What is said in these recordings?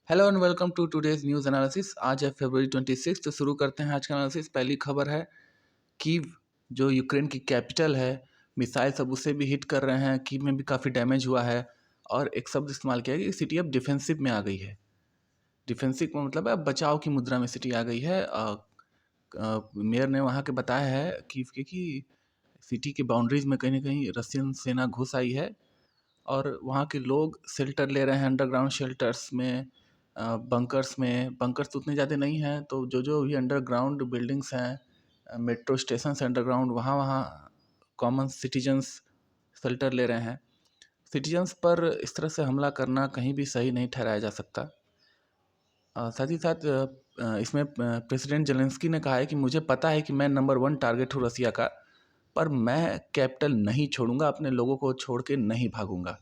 Hello and welcome to today's news analysis. आज है फरवरी 26। तो शुरू करते हैं आज का एनालिसिस। पहली खबर है कीव, जो यूक्रेन की कैपिटल है, मिसाइल सब उसे भी हिट कर रहे हैं। कीव में भी काफ़ी डैमेज हुआ है और एक शब्द इस्तेमाल किया गया कि सिटी अब डिफेंसिव में आ गई है। डिफेंसिव का मतलब है बचाव की मुद्रा में सिटी आ गई है। मेयर ने वहाँ के बताया है कीव के कि सिटी के बाउंड्रीज में कहीं ना कहीं रशियन सेना घुस आई है और वहाँ के लोग शेल्टर ले रहे हैं अंडरग्राउंड शेल्टर्स में, बंकर्स तो उतने ज़्यादा नहीं हैं। तो जो जो भी अंडरग्राउंड बिल्डिंग्स हैं, मेट्रो स्टेशन से अंडरग्राउंड, वहाँ वहाँ कॉमन सिटीजन्स शेल्टर ले रहे हैं। सिटीजन्स पर इस तरह से हमला करना कहीं भी सही नहीं ठहराया जा सकता। साथ ही साथ इसमें प्रेसिडेंट जेलेंस्की ने कहा है कि मुझे पता है कि मैं नंबर 1 टारगेट हूँ रसिया का, पर मैं कैपिटल नहीं छोड़ूंगा, अपने लोगों को छोड़ के नहीं भागूंगा।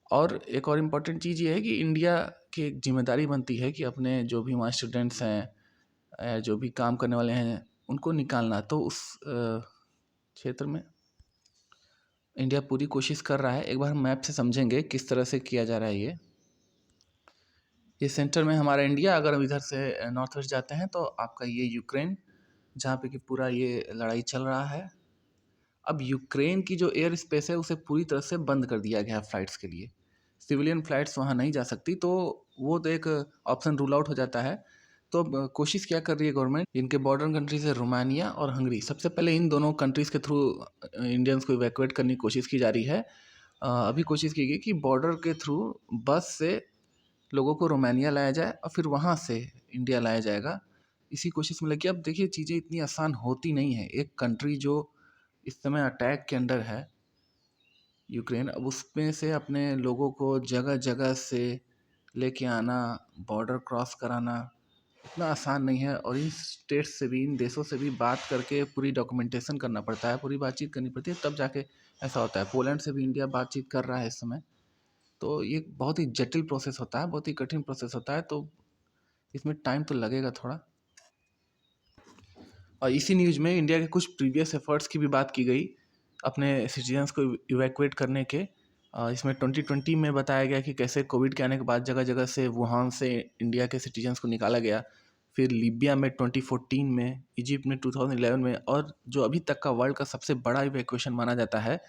और एक और इम्पॉर्टेंट चीज़ ये है कि इंडिया की एक जिम्मेदारी बनती है कि अपने जो भी वहाँ स्टूडेंट्स हैं, जो भी काम करने वाले हैं, उनको निकालना। तो उस क्षेत्र में इंडिया पूरी कोशिश कर रहा है। एक बार हम मैप से समझेंगे किस तरह से किया जा रहा है। ये सेंटर में हमारा इंडिया। अगर हम इधर से नॉर्थ वेस्ट जाते हैं तो आपका ये यूक्रेन, जहाँ पे कि पूरा ये लड़ाई चल रहा है। अब यूक्रेन की जो एयर स्पेस है उसे पूरी तरह से बंद कर दिया गया है फ्लाइट्स के लिए। सिविलियन फ्लाइट्स वहाँ नहीं जा सकती, तो वो तो एक ऑप्शन रूल आउट हो जाता है। तो अब कोशिश क्या कर रही है गवर्नमेंट, इनके बॉर्डर कंट्रीज है रोमानिया और हंगरी। सबसे पहले इन दोनों कंट्रीज़ के थ्रू इंडियंस को इवैक्यूएट करने की कोशिश की जा रही है। अभी कोशिश की गई कि बॉर्डर के थ्रू बस से लोगों को रोमानिया लाया जाए और फिर वहाँ से इंडिया लाया जाएगा। इसी कोशिश में लगी। अब देखिए, चीज़ें इतनी आसान होती नहीं है। एक कंट्री जो इस समय अटैक के अंडर है, यूक्रेन, अब उसमें से अपने लोगों को जगह जगह से लेके आना, बॉर्डर क्रॉस कराना इतना आसान नहीं है। और इन स्टेट्स से भी, इन देशों से भी बात करके पूरी डॉक्यूमेंटेशन करना पड़ता है, पूरी बातचीत करनी पड़ती है, तब जाके ऐसा होता है। पोलैंड से भी इंडिया बातचीत कर रहा है इस समय। तो ये बहुत ही जटिल प्रोसेस होता है, बहुत ही कठिन प्रोसेस होता है। तो इसमें टाइम तो लगेगा थोड़ा। और इसी न्यूज़ में इंडिया के कुछ प्रीवियस एफर्ट्स की भी बात की गई अपने सिटीजन्स को इवैक्यूएट करने के। इसमें 2020 में बताया गया कि कैसे कोविड के आने के बाद जगह जगह से, वुहान से इंडिया के सिटीजन्स को निकाला गया। फिर लीबिया में 2014 में, इजिप्ट में 2011 में, और जो अभी तक का वर्ल्ड का सबसे बड़ा इवैक्यूएशन माना जाता है,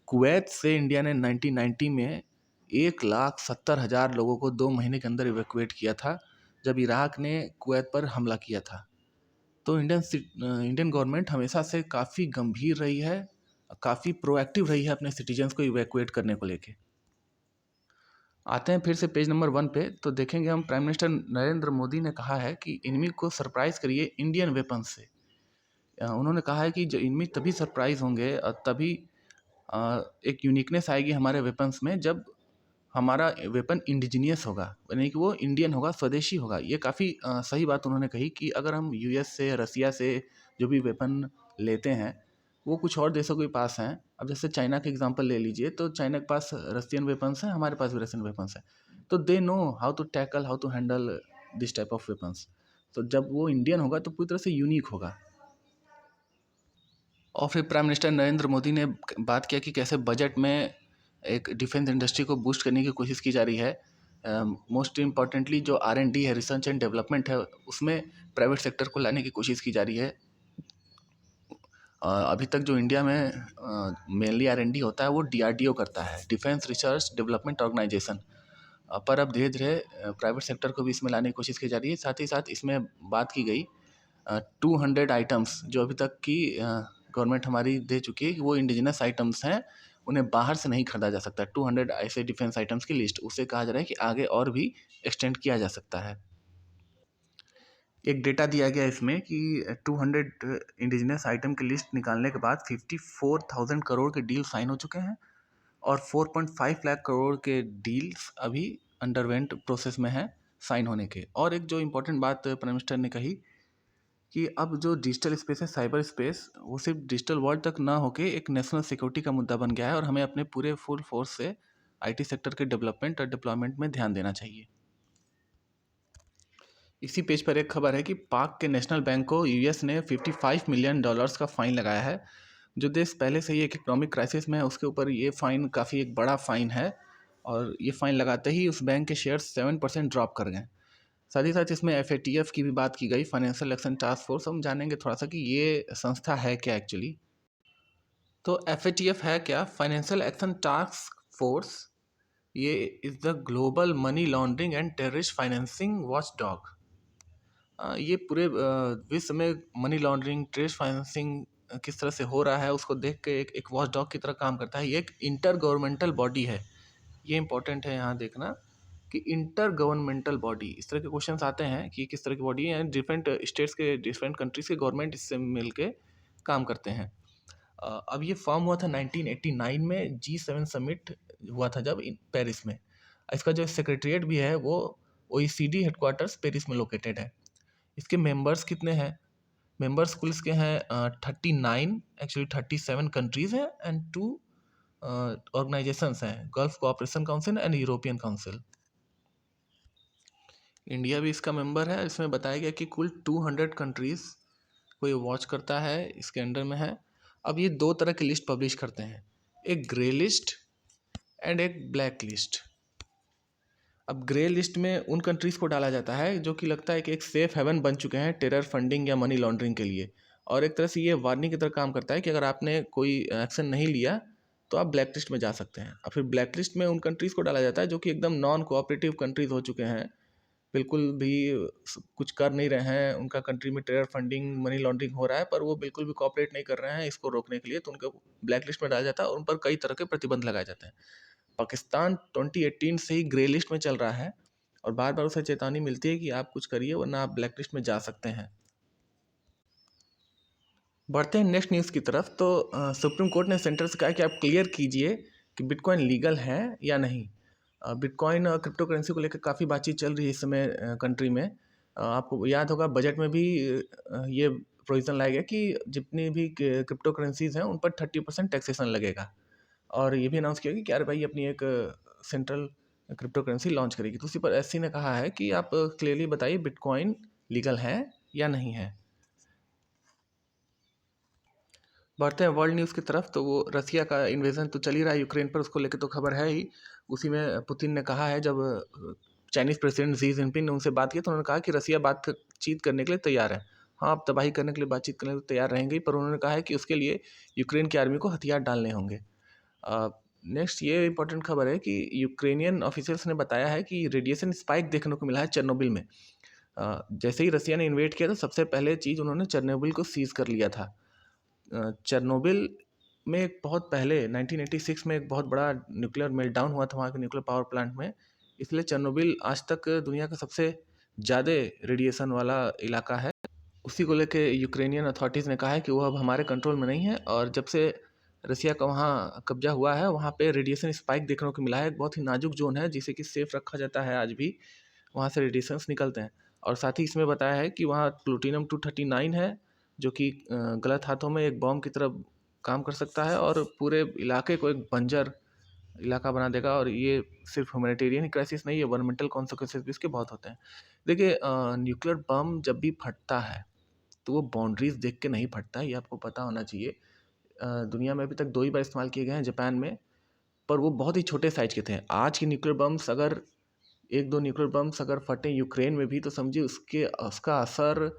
कुवैत से इंडिया ने 1990 में 1,70,000 लोगों को 2 महीने के अंदर इवैक्यूएट किया था, जब इराक ने कुवैत पर हमला किया था। तो इंडियन गवर्नमेंट हमेशा से काफ़ी गंभीर रही है, काफ़ी प्रोएक्टिव रही है अपने सिटीजन्स को इवैक्यूएट करने को लेके। आते हैं फिर से पेज नंबर 1 पे, तो देखेंगे हम प्राइम मिनिस्टर नरेंद्र मोदी ने कहा है कि इनमी को सरप्राइज़ करिए इंडियन वेपन्स से। उन्होंने कहा है कि जो इनमी तभी सरप्राइज़ होंगे, तभी एक यूनिकनेस आएगी हमारे वेपन्स में, जब हमारा वेपन इंडिजीनियस होगा, यानी कि वो इंडियन होगा, स्वदेशी होगा। ये काफ़ी सही बात उन्होंने कही कि अगर हम यूएस से, रसिया से जो भी वेपन लेते हैं, वो कुछ और देशों के पास हैं। अब जैसे चाइना के एग्जांपल ले लीजिए, तो चाइना के पास रसियन वेपन्स हैं, हमारे पास भी रसियन वेपन्स हैं। तो they know how to tackle, how to handle this type of weapons. तो जब वो इंडियन होगा तो पूरी तरह से यूनिक होगा। और फिर प्राइम मिनिस्टर नरेंद्र मोदी ने बात किया कि कैसे बजट में एक डिफेंस इंडस्ट्री को बूस्ट करने की कोशिश की जा रही है। मोस्ट इम्पॉर्टेंटली जो R&D है, रिसर्च एंड डेवलपमेंट है, उसमें प्राइवेट सेक्टर को लाने की कोशिश की जा रही है। अभी तक जो इंडिया में मेनली R&D होता है वो DRDO करता है, डिफेंस रिसर्च डेवलपमेंट ऑर्गेनाइजेशन। पर अब धीरे धीरे प्राइवेट सेक्टर को भी इसमें लाने की कोशिश की जा रही है। साथ ही साथ इसमें बात की गई 200 आइटम्स जो अभी तक की गवर्नमेंट हमारी दे चुकी है कि वो इंडिजिनस आइटम्स हैं, उन्हें बाहर से नहीं खरीदा जा सकता। 200 ऐसे डिफेंस आइटम्स की लिस्ट, उसे कहा जा रहा है कि आगे और भी एक्सटेंड किया जा सकता है। एक डेटा दिया गया इसमें कि 200 इंडिजिनस आइटम की लिस्ट निकालने के बाद 54,000 करोड़ के डील साइन हो चुके हैं और 4.5 लाख करोड़ के डील्स अभी अंडरवेंट प्रोसेस में हैं साइन होने के। और एक जो इम्पोर्टेंट बात प्राइम मिनिस्टर ने कही कि अब जो डिजिटल स्पेस है, साइबर स्पेस, वो सिर्फ डिजिटल वर्ल्ड तक ना होके एक नेशनल सिक्योरिटी का मुद्दा बन गया है और हमें अपने पूरे फुल फोर्स से IT सेक्टर के डेवलपमेंट और डिप्लॉयमेंट में ध्यान देना चाहिए। इसी पेज पर एक खबर है कि पाक के नेशनल बैंक को US ने $55 मिलियन का फ़ाइन लगाया है। जो देश पहले से ही एक इकोनॉमिक क्राइसिस में है, उसके ऊपर ये फ़ाइन काफ़ी एक बड़ा फ़ाइन है। और ये फ़ाइन लगाते ही उस बैंक के शेयर्स 7% ड्रॉप कर गए। साथ ही साथ इसमें FATF की भी बात की गई, फाइनेंशियल एक्शन टास्क फोर्स। हम जानेंगे थोड़ा सा कि ये संस्था है क्या एक्चुअली। तो FATF है क्या? Financial action task force. ये is the global money laundering and terrorist financing watchdog. ये पूरे विश्व में मनी लॉन्ड्रिंग, टेररिस्ट फाइनेंसिंग किस तरह से हो रहा है उसको देख के एक वॉच डॉग की तरह काम करता है। ये एक इंटर गवर्नमेंटल बॉडी है। ये इंपॉर्टेंट है यहाँ देखना कि इंटर गवर्नमेंटल बॉडी, इस तरह के क्वेश्चंस आते हैं कि किस तरह की बॉडी है। डिफरेंट स्टेट्स के, डिफरेंट कंट्रीज के गवर्नमेंट इससे मिल के काम करते हैं। अब ये फॉर्म हुआ था 1989 में, G7 समिट हुआ था जब पेरिस में। इसका जो सेक्रेटरीट भी है वो OECD हेडक्वार्टर्स पेरिस में लोकेटेड है। इसके मेंबर्स कितने हैं? मेंबर्स कुल इसके हैं 39, एक्चुअली 37 कंट्रीज हैं एंड 2 ऑर्गेनाइजेशंस हैं, gulf cooperation council and European council. India भी इसका मेंबर है। इसमें बताया गया कि कुल 200 कंट्रीज को ये वॉच करता है, इसके अंडर में है। अब ये दो तरह की लिस्ट पब्लिश करते हैं, एक ग्रे लिस्ट एंड एक ब्लैक लिस्ट। अब ग्रे लिस्ट में उन कंट्रीज़ को डाला जाता है जो कि लगता है कि एक सेफ हेवन बन चुके हैं टेरर फंडिंग या मनी लॉन्ड्रिंग के लिए, और एक तरह से ये वार्निंग की तरह काम करता है कि अगर आपने कोई एक्शन नहीं लिया तो आप ब्लैक लिस्ट में जा सकते हैं। और फिर ब्लैक लिस्ट में उन कंट्रीज़ को डाला जाता है जो कि एकदम नॉन कोऑपरेटिव कंट्रीज़ हो चुके हैं, बिल्कुल भी कुछ कर नहीं रहे हैं, उनका कंट्री में टेरर फंडिंग, मनी लॉन्ड्रिंग हो रहा है, पर वो बिल्कुल भी कोऑपरेट नहीं कर रहे हैं इसको रोकने के लिए, तो उनको ब्लैक लिस्ट में डाला जाता है और उन पर कई तरह के प्रतिबंध लगाए जाते हैं। पाकिस्तान 2018 से ही ग्रे लिस्ट में चल रहा है और बार बार उसे चेतावनी मिलती है कि आप कुछ करिए वरना आप ब्लैक लिस्ट में जा सकते हैं। बढ़ते हैं नेक्स्ट न्यूज़ की तरफ। तो सुप्रीम कोर्ट ने सेंटर से कहा कि आप क्लियर कीजिए कि बिटकॉइन लीगल है या नहीं। बिटकॉइन क्रिप्टो करेंसी को लेकर काफ़ी बातचीत चल रही है इस समय कंट्री में। आपको याद होगा बजट में भी ये प्रोविज़न लाया गया कि जितनी भी क्रिप्टो करेंसीज हैं उन पर 30% टैक्सेशन लगेगा। और ये भी अनाउंस किया कि RBI अपनी एक सेंट्रल क्रिप्टो करेंसी लॉन्च करेगी। तो उसी पर SC ने कहा है कि आप क्लियरली बताइए बिटकॉइन लीगल है या नहीं है। बढ़ते हैं वर्ल्ड न्यूज़ की तरफ। तो वो रसिया का इन्वेजन तो चल ही रहा है यूक्रेन पर, उसको लेकर तो खबर है ही। उसी में पुतिन ने कहा है, जब चाइनीज़ प्रेसिडेंट शी जिनपिंग ने उनसे बात की तो उन्होंने कहा कि रसिया बातचीत करने के लिए तैयार है। हाँ, आप तबाही करने के लिए बातचीत करने के लिए तैयार रहेंगे, पर उन्होंने कहा है कि उसके लिए यूक्रेन की आर्मी को हथियार डालने होंगे। नेक्स्ट ये इंपॉर्टेंट खबर है कि यूक्रेनियन ऑफिसर्स ने बताया है कि रेडिएशन स्पाइक देखने को मिला है चेरनोबिल में। जैसे ही रसिया ने इन्वेड किया तो सबसे पहले चीज़ उन्होंने चेरनोबिल को सीज़ कर लिया था। चेरनोबिल में एक बहुत पहले 1986 में एक बहुत बड़ा न्यूक्लियर मेल्टडाउन हुआ था वहाँ के न्यूक्लियर पावर प्लांट में, इसलिए चेरनोबिल आज तक दुनिया का सबसे ज़्यादा रेडिएशन वाला इलाका है। उसी को लेके यूक्रेनियन अथॉरिटीज़ ने कहा है कि वो अब हमारे कंट्रोल में नहीं है, और जब से रसिया का वहाँ कब्जा हुआ है वहाँ पे रेडिएशन स्पाइक देखने को मिला है। एक बहुत ही नाजुक जोन है जिसे कि सेफ रखा जाता है आज भी, वहाँ से रेडिएशंस निकलते हैं। और साथ ही इसमें बताया है कि वहाँ प्लूटोनियम 239 है जो कि गलत हाथों में एक बॉम्ब की तरह काम कर सकता है और पूरे इलाके को एक बंजर इलाका बना देगा। और ये सिर्फ ह्यूमैनिटेरियन क्राइसिस नहीं है, एनवायरमेंटल कॉन्सिक्वेंसेस भी इसके बहुत होते हैं। देखिए, न्यूक्लियर बम जब भी फटता है तो वो बाउंड्रीज देख के नहीं फटता है, ये आपको पता होना चाहिए। दुनिया में अभी तक 2 ही बार इस्तेमाल किए गए हैं, जापान में, पर वो बहुत ही छोटे साइज के थे। आज के न्यूक्लियर बम्स अगर 1-2 न्यूक्लियर बम्स अगर फटे यूक्रेन में भी तो समझिए उसका असर,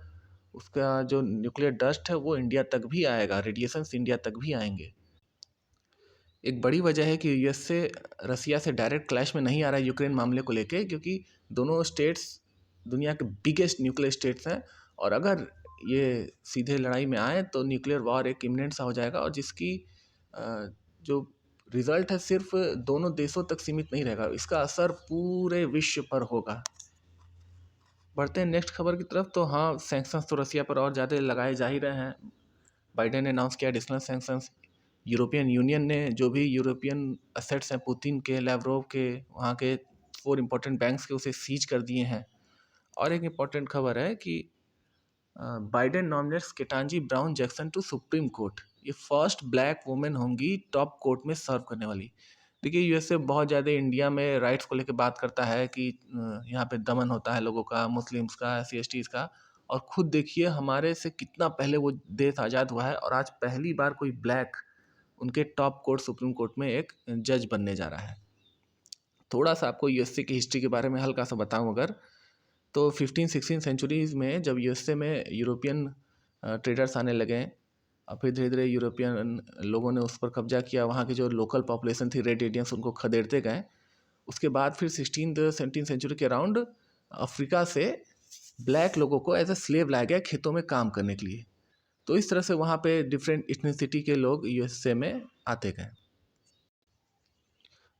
उसका जो न्यूक्लियर डस्ट है वो इंडिया तक भी आएगा, रेडिएशंस इंडिया तक भी आएंगे। एक बड़ी वजह है कि US से रसिया से डायरेक्ट क्लैश में नहीं आ रहा है यूक्रेन मामले को लेके, क्योंकि दोनों स्टेट्स दुनिया के बिगेस्ट न्यूक्लियर स्टेट्स हैं, और अगर ये सीधे लड़ाई में आए तो न्यूक्लियर वॉर एक इमिनेंट सा हो जाएगा, और जिसकी जो रिजल्ट है सिर्फ दोनों देशों तक सीमित नहीं रहेगा, इसका असर पूरे विश्व पर होगा। बढ़ते हैं नेक्स्ट खबर की तरफ। तो हाँ, सैंक्शंस तो रसिया पर और ज़्यादा लगाए जा ही रहे हैं। बाइडेन ने अनाउंस किया एडिशनल सैंक्शंस। यूरोपियन यूनियन ने जो भी यूरोपियन असेट्स हैं पुतिन के, लैवरोव के, वहाँ के 4 इंपॉर्टेंट बैंक्स के, उसे सीज कर दिए हैं। और एक इम्पॉर्टेंट खबर है कि Biden nominates Ketanji Brown Jackson to supreme court. ये फर्स्ट ब्लैक वुमेन होंगी टॉप कोर्ट में सर्व करने वाली। देखिए, USA बहुत ज़्यादा इंडिया में राइट्स को लेकर बात करता है कि यहाँ पे दमन होता है लोगों का, मुस्लिम्स का, SC STs का, और खुद देखिए हमारे से कितना पहले वो देश आज़ाद हुआ है और आज पहली बार कोई ब्लैक उनके टॉप कोर्ट सुप्रीम कोर्ट में एक जज बनने जा रहा है। थोड़ा सा आपको यूएसए की हिस्ट्री के बारे में हल्का सा बताऊं अगर, तो 15-16 सेंचुरीज में जब यूएसए में यूरोपियन ट्रेडर्स आने लगे और फिर धीरे धीरे यूरोपियन लोगों ने उस पर कब्जा किया, वहाँ की जो लोकल पॉपुलेशन थी रेड इंडियंस उनको खदेड़ते गए। उसके बाद फिर 16th-17th सेंचुरी के अराउंड अफ्रीका से ब्लैक लोगों को एज ए स्लेव लाया गया खेतों में काम करने के लिए। तो इस तरह से वहाँ पे डिफरेंट इथनिसिटी के लोग यूएसए में आते गए।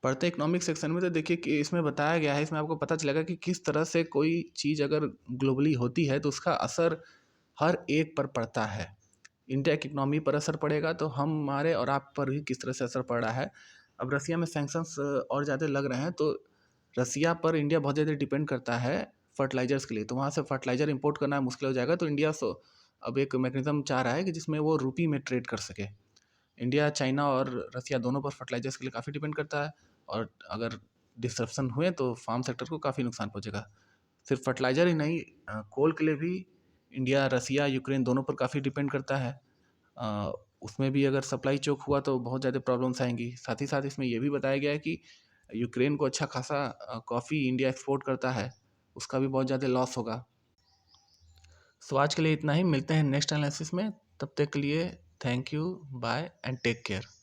पढ़ते इकोनॉमिक सेक्शन में तो देखिए कि इसमें बताया गया है, इसमें आपको पता चलेगा कि किस तरह से कोई चीज़ अगर ग्लोबली होती है तो उसका असर हर एक पर पड़ता है। इंडिया की इकोनॉमी पर असर पड़ेगा तो हमारे और आप पर भी किस तरह से असर पड़ रहा है। अब रसिया में सैंक्शंस और ज़्यादा लग रहे हैं तो रसिया पर इंडिया बहुत ज़्यादा डिपेंड करता है फर्टिलाइजर्स के लिए, तो वहाँ से फर्टिलाइजर इंपोर्ट करना मुश्किल हो जाएगा। तो इंडिया अब एक मैकेनिज्म चाह रहा है कि जिसमें वो रुपी में ट्रेड कर सके। इंडिया, चाइना और रसिया दोनों पर फर्टिलाइजर्स के लिए काफ़ी डिपेंड करता है, और अगर डिस्रप्शन हुए तो फार्म सेक्टर को काफ़ी नुकसान पहुंचेगा। सिर्फ फर्टिलाइज़र ही नहीं, कोल के लिए भी इंडिया, रसिया, यूक्रेन दोनों पर काफ़ी डिपेंड करता है। उसमें भी अगर सप्लाई चोक हुआ तो बहुत ज़्यादा प्रॉब्लम्स आएंगी। साथ ही साथ इसमें यह भी बताया गया है कि यूक्रेन को अच्छा खासा कॉफ़ी इंडिया एक्सपोर्ट करता है, उसका भी बहुत ज़्यादा लॉस होगा। सो आज के लिए इतना ही, मिलते हैं नेक्स्ट एनालिसिस में। तब तक के लिए thank you, bye and take care.